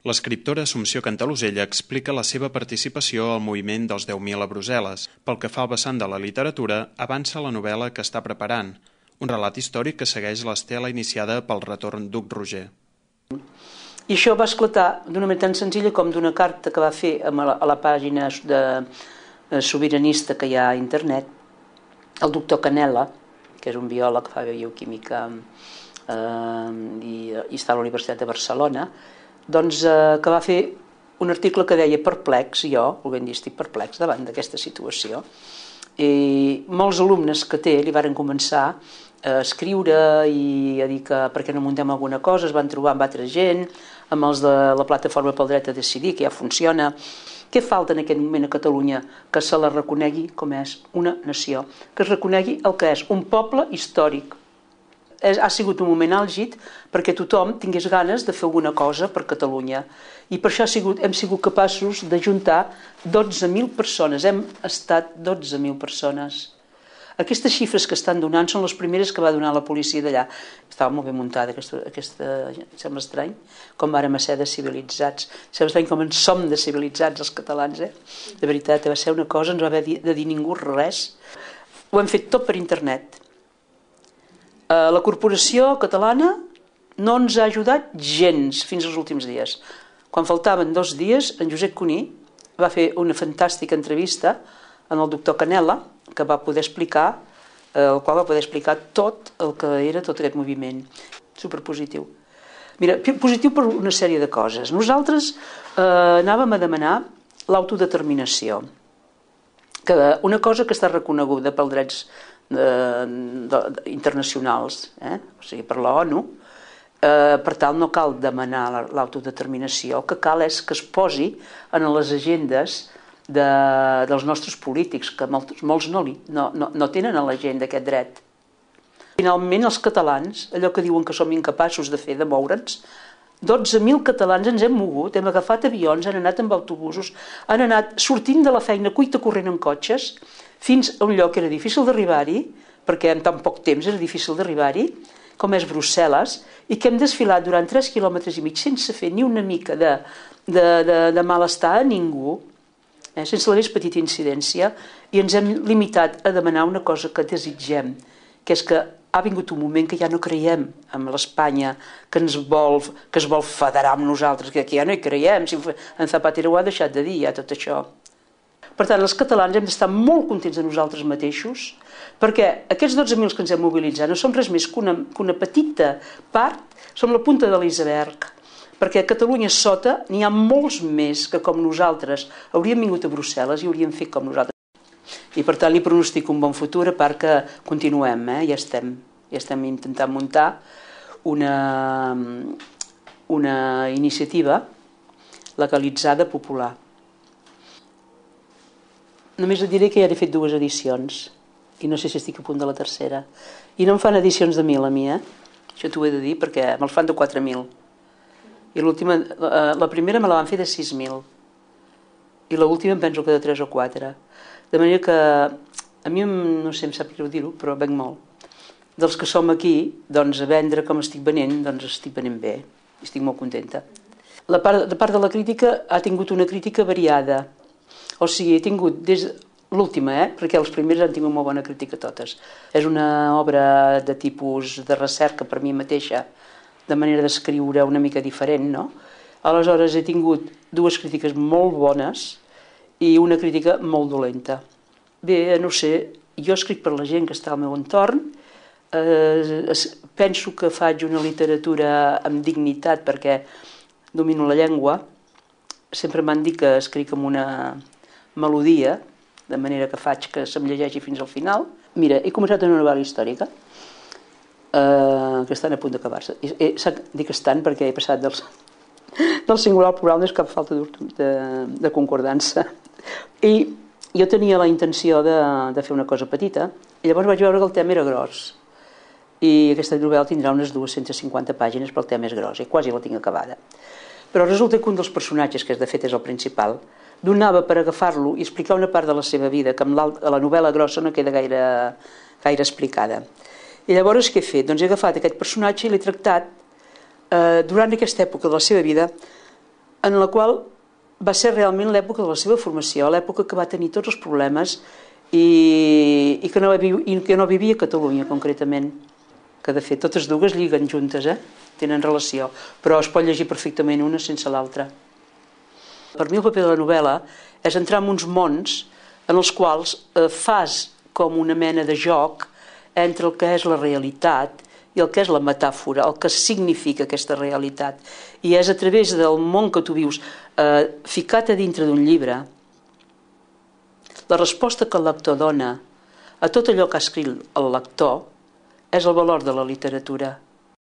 L'escriptora Assumpció Cantalosella explica la seva participació al moviment dels 10.000 a Brussel·les. Pel que fa al vessant de la literatura, avança la novel·la que està preparant, un relat històric que segueix l'estela iniciada pel retorn d'Hug Roger. I això va esclatar d'una manera tan senzilla com d'una carta que va fer a la pàgina sobiranista que hi ha a internet, el doctor Canella, que és un biòleg que fa bioquímica i està a la Universitat de Barcelona, doncs que va fer un article que deia perplex, jo, ho ben dir, estic perplex davant d'aquesta situació. I molts alumnes que té li varen començar a escriure i a dir que per què no muntem alguna cosa, es van trobar amb altra gent, amb els de la plataforma pel dret a decidir, que ja funciona. Què falta en aquest moment a Catalunya? Que se la reconegui com és una nació, que es reconegui el que és un poble històric. Ha sigut un moment àlgid perquè tothom tingués ganes de fer alguna cosa per Catalunya. I per això hem sigut capaços d'ajuntar 12.000 persones. Hem estat 12.000 persones. Aquestes xifres que estan donant són les primeres que va donar la policia d'allà. Estava molt ben muntada aquesta... Sembla estrany com vàrem ser de civilitzats. Sembla estrany com en som de civilitzats els catalans. De veritat, va ser una cosa, no ens va haver de dir ningú res. Ho hem fet tot per internet. La corporació catalana no ens ha ajudat gens fins als últims dies. Quan faltaven 2 dies, en Josep Cuní va fer una fantàstica entrevista amb el doctor Canella, que va poder explicar, el qual va poder explicar tot el que era tot aquest moviment. Superpositiu. Mira, positiu per una sèrie de coses. Nosaltres anàvem a demanar l'autodeterminació, que una cosa que està reconeguda pels drets internacionals, o sigui, per la ONU. Per tant, no cal demanar l'autodeterminació, el que cal és que es posi en les agendes dels nostres polítics, que molts no tenen a l'agenda aquest dret. Finalment, els catalans, allò que diuen que som incapaços de fer, de moure'ns, 12.000 catalans ens hem mogut, hem agafat avions, han anat amb autobusos, han anat sortint de la feina cuita corrent en cotxes, fins a un lloc que era difícil d'arribar-hi, perquè en tan poc temps era difícil d'arribar-hi, com és Brussel·les, i que hem desfilat durant 3,5 quilòmetres sense fer ni una mica de malestar a ningú, sense la més petita incidència, i ens hem limitat a demanar una cosa que desitgem, que és que ha vingut un moment que ja no creiem en l'Espanya que es vol federar amb nosaltres, que ja no hi creiem, en Zapatero ho ha deixat de dir ja tot això. Per tant, els catalans hem d'estar molt contents de nosaltres mateixos, perquè aquests 12.000 que ens hem mobilitzat no som res més que una petita part, som la punta de l'iceberg, perquè a Catalunya sota n'hi ha molts més que com nosaltres hauríem vingut a Brussel·les i hauríem fet com nosaltres. I per tant li pronostico un bon futur, a part que continuem, ja estem intentant muntar una iniciativa legalitzada popular. Només et diré que ja he fet 2 edicions i no sé si estic a punt de la tercera. I no em fan edicions de 1.000 a mi, Això t'ho he de dir perquè me'l fan de 4.000. I la primera me la van fer de 6.000. I l'última em penso que de 3 o 4. De manera que a mi no sé, em sap greu dir-ho, però venc molt. Dels que som aquí, doncs a vendre com estic venent, doncs estic venent bé. Estic molt contenta. La part de la crítica ha tingut una crítica variada. O sigui, he tingut des l'última, perquè els primers han tingut molt bona crítica totes. És una obra de tipus de recerca per mi mateixa, de manera d'escriure una mica diferent, no? Aleshores he tingut 2 crítiques molt bones i una crítica molt dolenta. Bé, no sé, jo escric per la gent que està al meu entorn, penso que faig una literatura amb dignitat perquè domino la llengua, sempre m'han dit que escric amb una melodia, de manera que faig que se'm llegeixi fins al final. Mira, he començat una novel·la històrica, que estan a punt d'acabar-se. Dic estan perquè he passat del singular al plural, no és cap falta de concordança. I jo tenia la intenció de fer una cosa petita, i llavors vaig veure que el tema era gros. I aquesta novel·la tindrà unes 250 pàgines, però el tema és gros, i quasi la tinc acabada. Però resulta que un dels personatges, que de fet és el principal, donava per agafar-lo i explicar una part de la seva vida, que a la novel·la grossa no queda gaire explicada. I llavors què he fet? Doncs he agafat aquest personatge i l'he tractat durant aquesta època de la seva vida en la qual va ser realment l'època de la seva formació, l'època que va tenir tots els problemes i que no vivia a Catalunya concretament, que de fet totes dues lliguen juntes, tenen relació, però es pot llegir perfectament una sense l'altra. Per mi el paper de la novel·la és entrar en uns mons en els quals fas com una mena de joc entre el que és la realitat i el que és la metàfora, el que significa aquesta realitat. I és a través del món que tu vius, ficat a dintre d'un llibre, la resposta que el lector dona a tot allò que ha escrit el lector és el valor de la literatura.